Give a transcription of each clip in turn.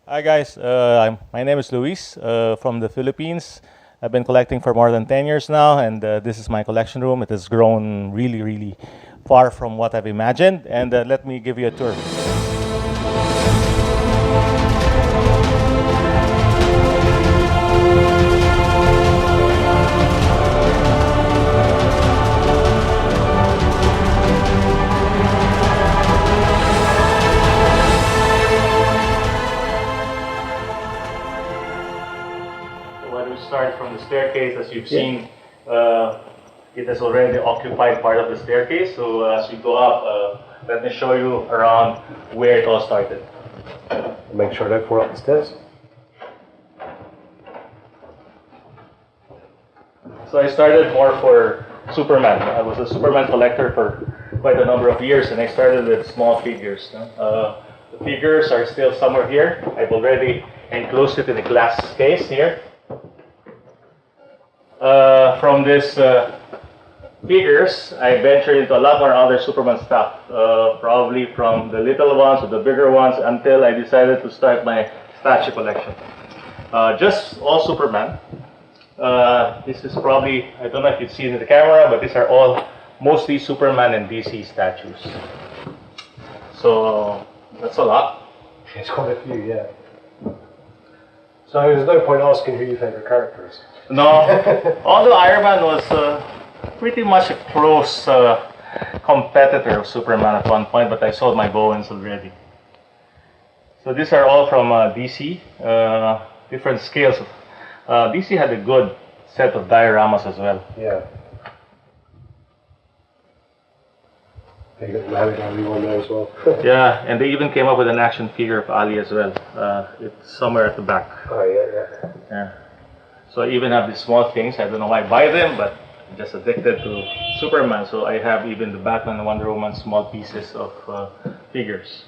Hi guys, my name is Luis from the Philippines. I've been collecting for more than 10 years now, and this is my collection room. It has grown really far from what I've imagined, and let me give you a tour. When we start from the staircase, as you've seen, it has already occupied part of the staircase. So as we go up, let me show you around where it all started. Make sure I don't fall up the stairs. So I started more for Superman. I was a Superman collector for quite a number of years, and I started with small figures. The figures are still somewhere here. I've already enclosed it in a glass case here. From this figures, I ventured into a lot more other Superman stuff, probably from the little ones to the bigger ones, until I decided to start my statue collection. Just all Superman. This is probably, I don't know if you see it in the camera, but these are all mostly Superman and DC statues. So that's a lot. It's quite a few, yeah. So there's no point asking who your favourite character is. No, although Iron Man was pretty much a close competitor of Superman at one point, but I sold my Bowens already. So these are all from DC, different scales. DC had a good set of dioramas as well. Yeah. You got the Ali one there as well. Yeah, and they even came up with an action figure of Ali as well. It's somewhere at the back. Oh yeah. Yeah. So I even have these small things. I don't know why I buy them, but I'm just addicted to Superman. So I have even the Batman and Wonder Woman small pieces of figures.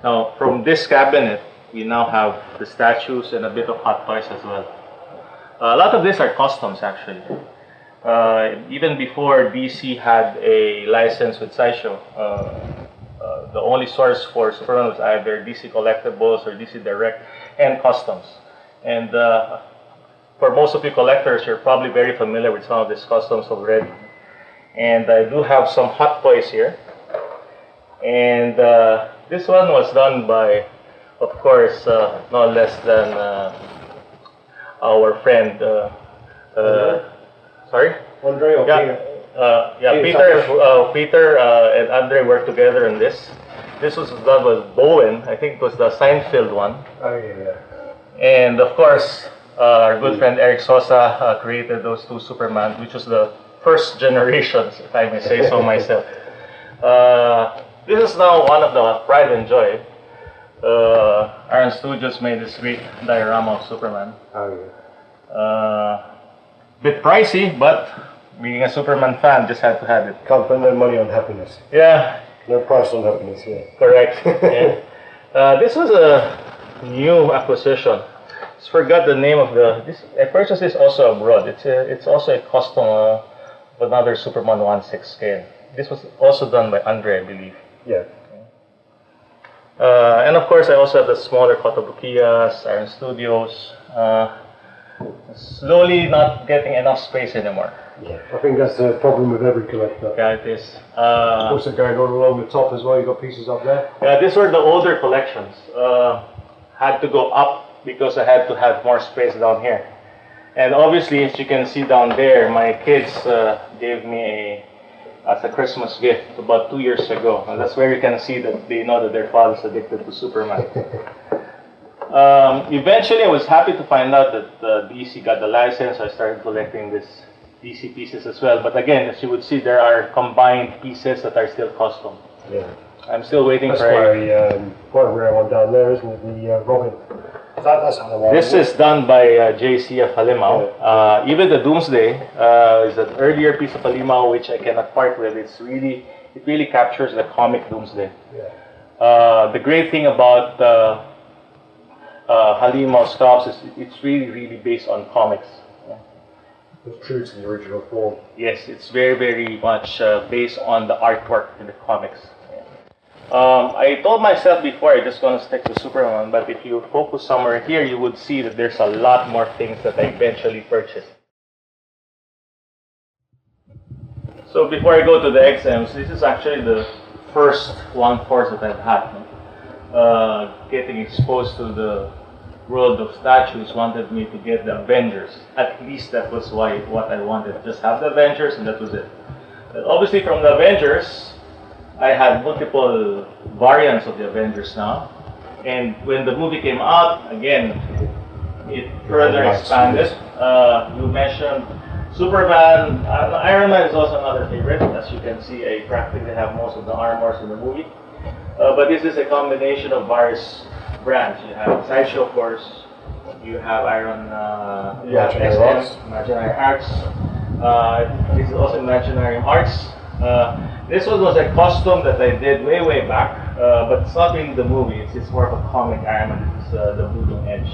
Now, from this cabinet, we now have the statues and a bit of hot toys as well. A lot of these are customs, actually. Even before DC had a license with Sideshow, the only source for Superman was either DC Collectibles or DC Direct and customs. And for most of you collectors, you're probably very familiar with some of these customs already. And I do have some hot toys here. And this one was done by, of course, no less than our friend, sorry? Andre or Peter? Peter and Andre worked together on this. This was done with Bowen. I think it was the Seinfeld one. Oh yeah. And of course, our good friend Eric Sosa created those two Superman, which was the first generation, if I may say so myself. This is now one of the pride and joy. Iron Studios made this great diorama of Superman. Oh yeah. Bit pricey, but being a Superman fan, just had to have it. Can't put no money on happiness. Yeah. No price on happiness, yeah. Correct. Yeah. This was a new acquisition. Just forgot the name of I purchased this also abroad. It's also a custom of another Superman 1/6 scale. This was also done by Andre, I believe. Yeah. And of course, I also have the smaller Kotobukiyas, Iron Studios. Slowly not getting enough space anymore. Yeah. I think that's the problem with every collector. Yeah, it is. Also going on along the top as well, you've got pieces up there. Yeah, these were the older collections. Had to go up because I had to have more space down here. And obviously, as you can see down there, my kids gave me as a Christmas gift about 2 years ago. And that's where you can see that they know that their father's addicted to Superman. Eventually, I was happy to find out that DC got the license. I started collecting these DC pieces as well. But again, as you would see, there are combined pieces that are still custom. Yeah. I'm still waiting That's for quite a rare one down there, isn't it? The Robin. That's Halimau. This is done by JC of Halimau. Yeah. Even the Doomsday is an earlier piece of Halimau which I cannot part with. It really captures the comic Doomsday. Yeah. The great thing about Halimau stops is it's really based on comics. It's true to the original form. Yes, it's very much based on the artwork in the comics. I told myself before I'm just gonna stick to Superman, but if you focus somewhere here, you would see that there's a lot more things that I eventually purchased. So before I go to the XMs, this is actually the first 1/4 that I've had. Getting exposed to the world of statues wanted me to get the Avengers. At least that was what I wanted. Just have the Avengers and that was it. But obviously from the Avengers, I had multiple variants of the Avengers now. And when the movie came out, again, it further expanded. You mentioned Superman, Iron Man is also another favorite. As you can see, I practically have most of the armors in the movie. But this is a combination of various brands. You have Sideshow, of course. You have you have XM, Imaginary Arts. This is also Imaginary Arts. This one was a custom that I did way back, but it's not really the movie. It's more of a comic Iron Man. This is the Bleeding Edge.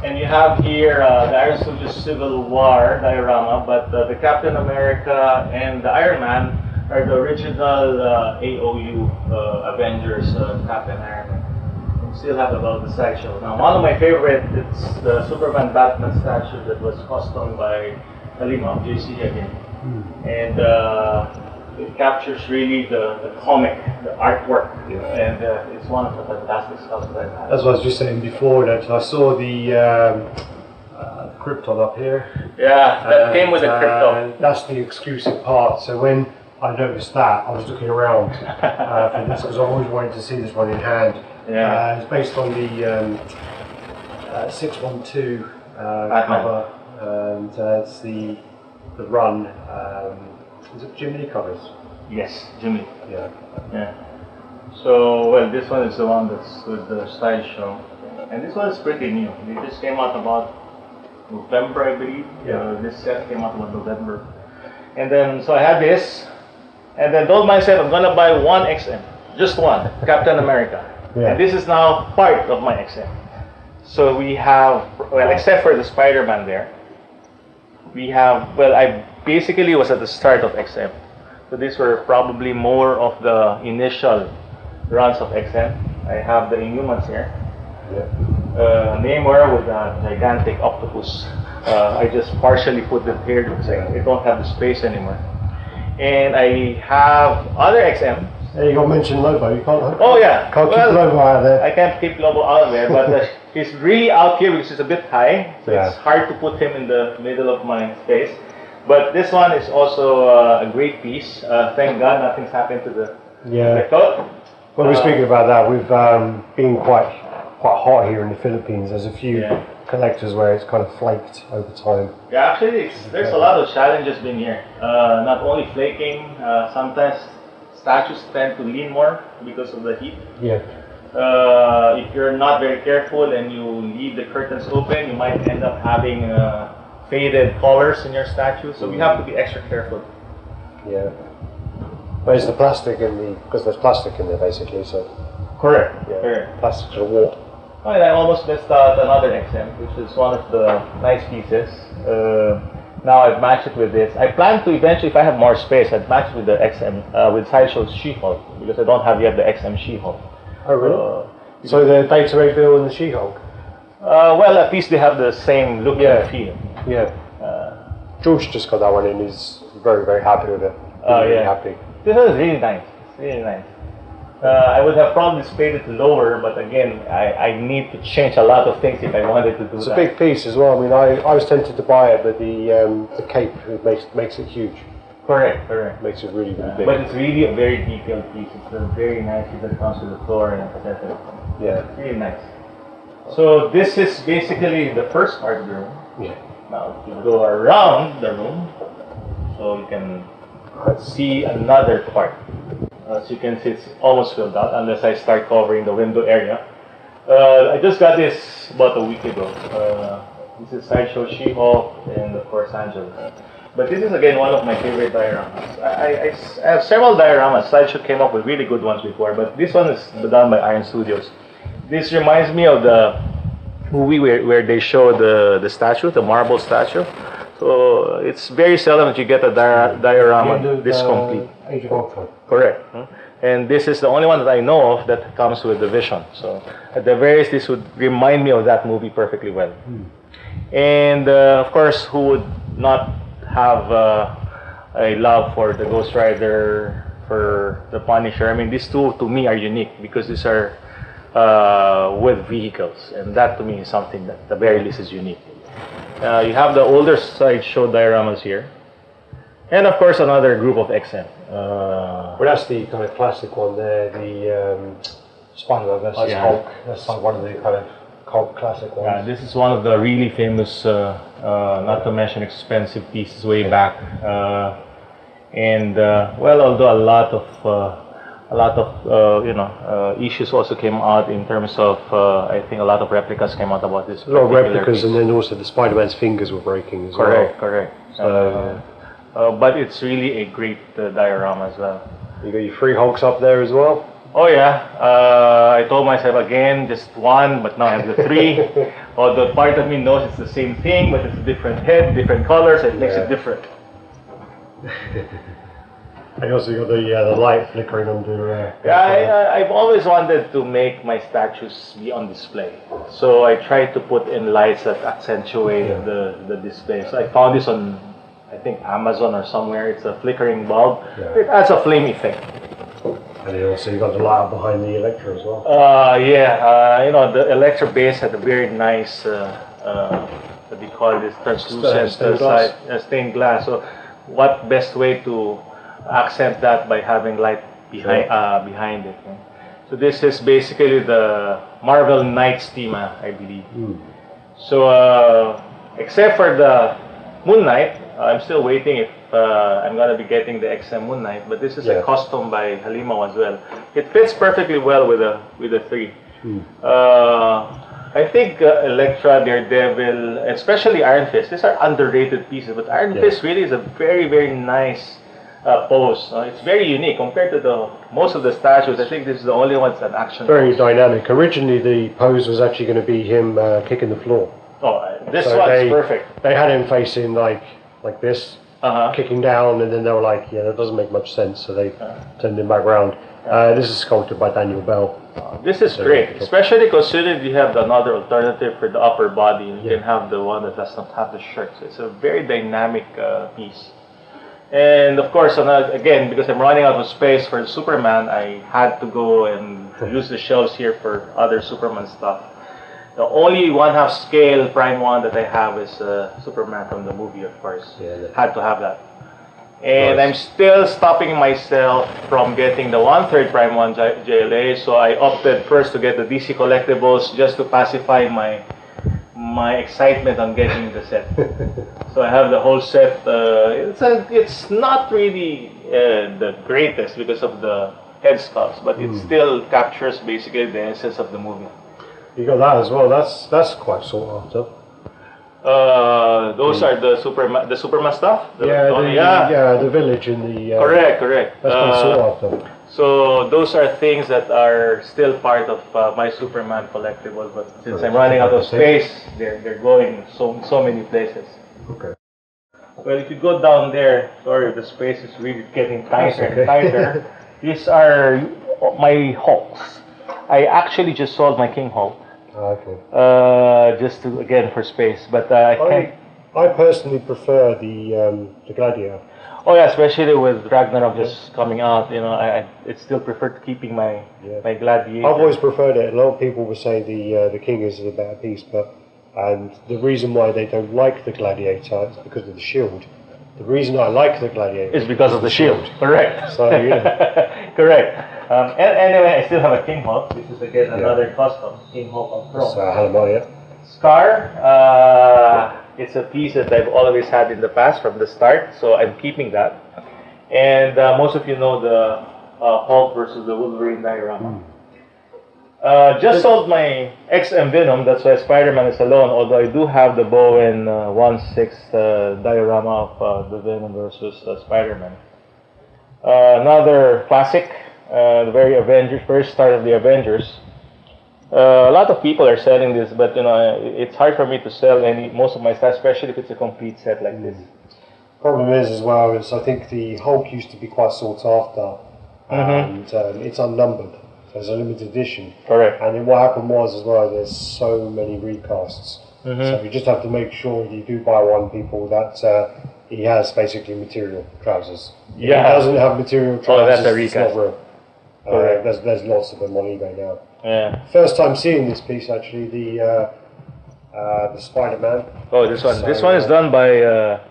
And you have here the Iron Studios Civil War diorama, but the Captain America and the Iron Man are the original AOU Avengers Captain Iron Man. We still have about the Sideshow. Now, one of my favorite, it's the Superman Batman statue that was custom by Kalima, JC again. And it captures really the comic, the artwork, and it's one of the fantastic stuff that I've had. That's what I was just saying before, that I saw the Krypton up here. Yeah, that came with the Krypton. That's the exclusive part, so when I noticed that, I was looking around for this, because I always wanted to see this one in hand. Yeah. It's based on the 612 cover, and it's the run. Is it Jimmy covers? Yes, Jimmy. Yeah. Yeah. So, well, this one is the one that's with the Sideshow. And this one is pretty new. It just came out about November, I believe. Yeah. This set came out about November. And then, so I had this. And then told myself I'm going to buy one XM. Just one. Captain America. Yeah. And this is now part of my XM. So we have, well, except for the Spider-Man there. We have, well, I basically was at the start of XM. So these were probably more of the initial runs of XM. I have the Inhumans here. Yeah. Namor with a gigantic octopus. I just partially put them here because I don't have the space anymore. And I have other XM. Hey, you got to mention Lobo, you can't. Oh yeah. Can't keep Lobo out of there. I can't keep Lobo out of there, but he's really out here because it's a bit high. So Yeah. it's hard to put him in the middle of my space. But this one is also a great piece. Thank God nothing's happened to the coat. When we're speaking about that, we've been quite hot here in the Philippines. There's a few collectors where it's kind of flaked over time. Yeah, actually, there's a lot of challenges been here. Not only flaking, sometimes statues tend to lean more because of the heat. Yeah. If you're not very careful and you leave the curtains open, you might end up having faded colors in your statue. So we have to be extra careful. Yeah. But it's the plastic because there's plastic in there basically, so. Correct. Yeah. Correct. Plastic's a warp. Oh, and I almost missed out another XM, which is one of the nice pieces. Now I've matched it with this. I plan to eventually, if I have more space, I'd match it with the XM, with Sideshow's She-Hulk, because I don't have yet the XM She-Hulk. Oh really? So the Data Reveal and the She-Hulk? Well, at least they have the same look and feel. Yeah. George just got that one in. He's very happy with it. Really happy. This one is really nice. It's really nice. I would have probably spaced it lower, but again, I need to change a lot of things if I wanted to do that. It's a big piece as well. I mean, I was tempted to buy it, but the cape makes it huge. Correct. Makes it really big. But it's really a very detailed piece. It's a very nice piece that comes with the floor and etc. Yeah. Really nice. So this is basically the first part of the room. Yeah. Now, if you go around the room, so you can see another part. As you can see, it's almost filled out unless I start covering the window area. I just got this about a week ago. This is Sideshow She-Hulk and of course Angela. But this is again one of my favorite dioramas. I have several dioramas. Sideshow came up with really good ones before, but this one is done by Iron Studios. This reminds me of the movie where they show the statue, the marble statue. So it's very seldom that you get a diorama this complete. Age of Ultron. Correct. And this is the only one that I know of that comes with the Vision. So at the very least, this would remind me of that movie perfectly well. And of course, who would not have a love for the Ghost Rider, for the Punisher? I mean, these two to me are unique because these are with vehicles, and that to me is something that at the very least is unique. You have the older Sideshow dioramas here. And of course, another group of XM. Well, that's the kind of classic one there, the Spider-Man versus Hulk. That's like one of the kind of cult classic ones. Yeah, this is one of the really famous, not to mention expensive pieces way back. Well, although a lot of issues also came out in terms of, I think a lot of replicas came out about this. A lot of replicas, piece. And then also the Spider-Man's fingers were breaking as well. Correct. So, but it's really a great diorama as well. You got your 3 Hulks up there as well? Oh yeah, I told myself again, just 1, but now I have the 3. Although part of me knows it's the same thing, but it's a different head, different colors, it makes it different. I also got the light flickering onto. I've always wanted to make my statues be on display, so I try to put in lights that accentuate the display. So I found this on, I think, Amazon or somewhere. It's a flickering bulb. It adds a flame effect. And then also you got the light behind the Electra as well. The Electra base had a very nice, what do you call this, translucent stained glass. So what best way to accent that by having light behind it? So this is basically the Marvel Knights theme, I believe. So except for the Moon Knight, I'm still waiting if I'm going to be getting the XM Moon Knight, but this is a custom by Halimao as well. It fits perfectly well with the 3. I think Elektra, Daredevil, especially Iron Fist, these are underrated pieces, but Iron Fist really is a very, very nice pose. It's very unique compared to most of the statues. I think this is the only one that's an action very pose. Dynamic. Originally the pose was actually going to be him kicking the floor. This one's perfect. They had him facing like this, kicking down, and then they were like, that doesn't make much sense, so they turned him back around. This is sculpted by Daniel Bell. This is great, especially considering you have another alternative for the upper body. You can have the one that does not have the shirt. So it's a very dynamic piece. And of course, again, because I'm running out of space for Superman, I had to go and use the shelves here for other Superman stuff. The only 1/2 scale Prime 1 that I have is Superman from the movie, of course. Had to have that. And I'm still stopping myself from getting the 1/3 Prime 1 JLA, so I opted first to get the DC Collectibles just to pacify my excitement on getting the set. So I have the whole set. It's not really the greatest because of the head sculpts, but it still captures basically the essence of the movie. You got that as well. That's quite sought after. Those are the Superman stuff. The village in the. Correct. That's quite sought after. So those are things that are still part of my Superman collectible, but since I'm running out of space, they're going so many places. Okay. Well, if you go down there, sorry, the space is really getting tighter and tighter. These are my Hulks. I actually just sold my King Hulk. Okay. Just to, again, for space, but I personally prefer the Gladiator. Oh yeah, especially with Ragnarok just coming out, I still prefer keeping my Gladiator. I've always preferred it. A lot of people would say the King is a better piece, and the reason why they don't like the Gladiator is because of the shield. The reason I like the Gladiator is because of the shield. Correct. So correct. Anyway, I still have a King Hulk. This is again another custom King Hulk on Chrome. Halimao, Scar. It's a piece that I've always had in the past from the start, so I'm keeping that. And most of you know the Hulk versus the Wolverine diorama. Just sold my XM Venom, that's why Spider-Man is alone, although I do have the Bowen 1/6 diorama of the Venom versus Spider-Man. Another classic, the very start of the Avengers. A lot of people are selling this, but it's hard for me to sell most of my stuff, especially if it's a complete set like this. Problem is as well, I think the Hulk used to be quite sought after, and it's unnumbered. So it's a limited edition. Correct. And then what happened was as well, there's so many recasts. So you just have to make sure you do buy one, people, that he has basically material trousers. If he doesn't have material trousers, that's a it's recast. not real. There's lots of them on eBay now. Yeah. First time seeing this piece actually, the Spider-Man. Oh, this one. So, this one is done by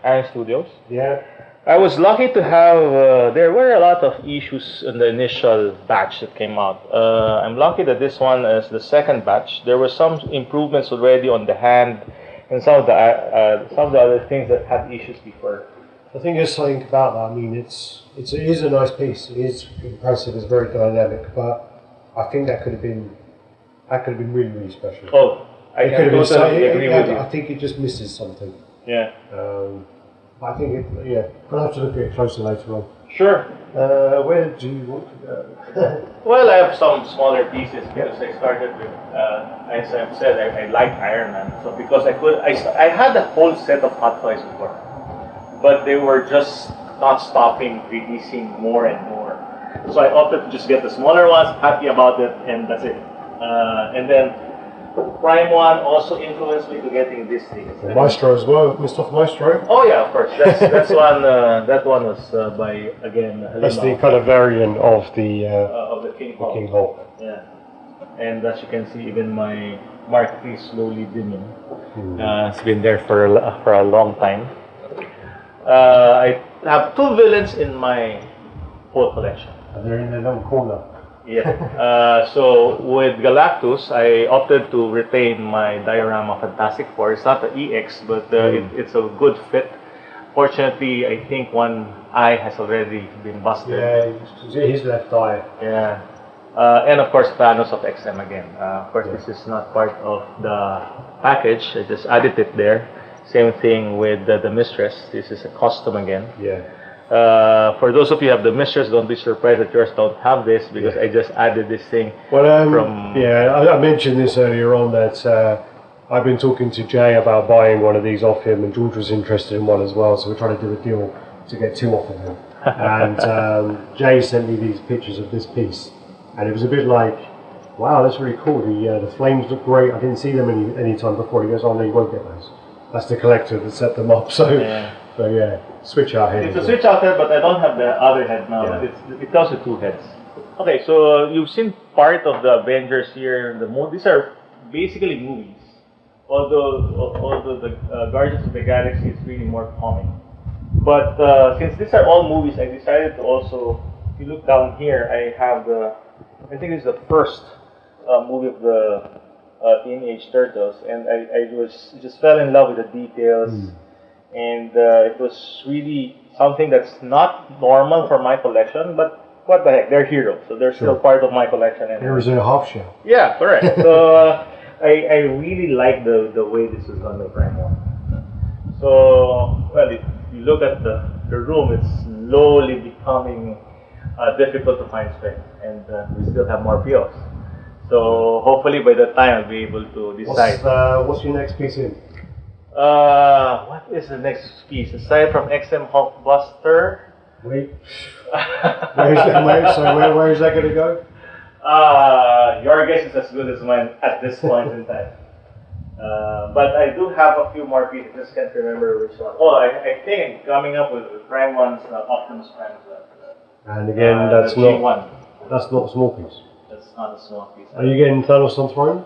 Iron Studios. Yeah. I was lucky to have. There were a lot of issues in the initial batch that came out. I'm lucky that this one is the second batch. There were some improvements already on the hand and some of the other things that had issues before. I think there's something about that. I mean, it is a nice piece. It is impressive. It's very dynamic, but I think that could have been really, really special. Oh, I can totally agree with you. I think it just misses something. Yeah. I think I'll have to look at it closer later on. Sure. Where do you want to go? Well, I have some smaller pieces because I started with, as I've said, I liked Iron Man. So because I had a whole set of Hot Toys before, but they were just not stopping releasing more and more. So I opted to just get the smaller ones, happy about it, and that's it. And then Prime One also influenced me to getting this thing. Maestro as well, Mr. Maestro. Oh yeah, of course. That's one. That one was by again. That's the kind of variant of the King Hulk. King Hulk. Yeah, and as you can see, even my Mark III slowly dimming. It's been there for a long time. I have two villains in my whole collection. And they're in the little corner. Yeah. So with Galactus, I opted to retain my diorama Fantastic Four. It's not the EX, but it's a good fit. Fortunately, I think one eye has already been busted. Yeah, his left eye. Yeah. And of course, Thanos of XM again. Of course, this is not part of the package. I just added it there. Same thing with the Mistress. This is a custom again. Yeah. For those of you who have the Mistress, don't be surprised that yours don't have this because I just added this thing from... Yeah, I mentioned this earlier on that I've been talking to Jay about buying one of these off him, and George was interested in one as well, so we're trying to do a deal to get two off of him. And Jay sent me these pictures of this piece, and it was a bit like, wow, that's really cool. The flames look great. I didn't see them any time before. He goes, oh no, you won't get those. That's the collector that set them up. So yeah, switch out head. It's a switch out head, but I don't have the other head now. Yeah. It comes with two heads. Okay, so you've seen part of the Avengers here. These are basically movies. Although the Guardians of the Galaxy is really more comic. But since these are all movies, I decided to also, if you look down here, I have I think this is the first movie of the Teenage Turtles, and I just fell in love with the details, and it was really something that's not normal for my collection, but what the heck, they're heroes, so they're still part of my collection. There was a half shell. Yeah, correct. So I really like the way this was done by Prime One. So, well, if you look at the room, it's slowly becoming difficult to find space, and we still have more POs. So hopefully by that time I'll be able to decide. What's your next piece in? What is the next piece aside from XM Hulkbuster? Wait. Where is that going to go? Your guess is as good as mine at this point in time. But I do have a few more pieces. Just can't remember which one. Oh, I think coming up with the Prime One's Optimus Prime as well. And again, that's not a small piece. That's not a small piece. Are you getting Thanos on throne?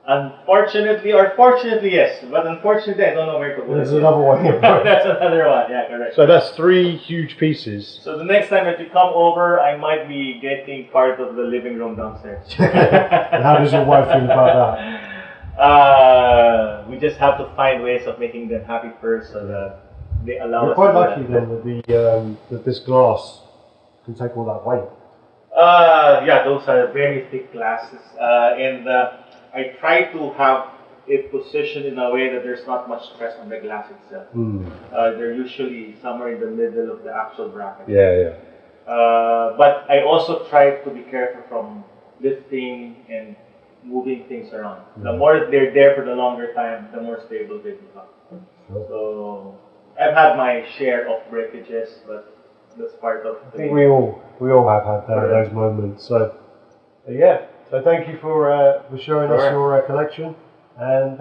Unfortunately, or fortunately, yes. But unfortunately, I don't know where to put it. There's another one here. That's another one, yeah, correct. So that's three huge pieces. So the next time if you come over, I might be getting part of the living room downstairs. And how does your wife feel about that? We just have to find ways of making them happy first so that they allow You're us quite to lucky then that this glass can take all that weight. Yeah, those are very thick glasses. And I try to have it positioned in a way that there's not much stress on the glass itself. They're usually somewhere in the middle of the actual bracket. Yeah. But I also try to be careful from lifting and moving things around. The more they're there for the longer time, the more stable they become. So I've had my share of breakages, but that's part of I think we all We all have had those moments. So yeah. So thank you for showing us your collection, and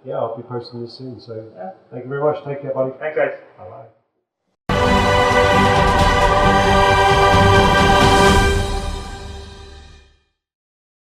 yeah, I'll be posting this soon. So thank you very much. Take care, buddy. Thanks, guys. Bye bye.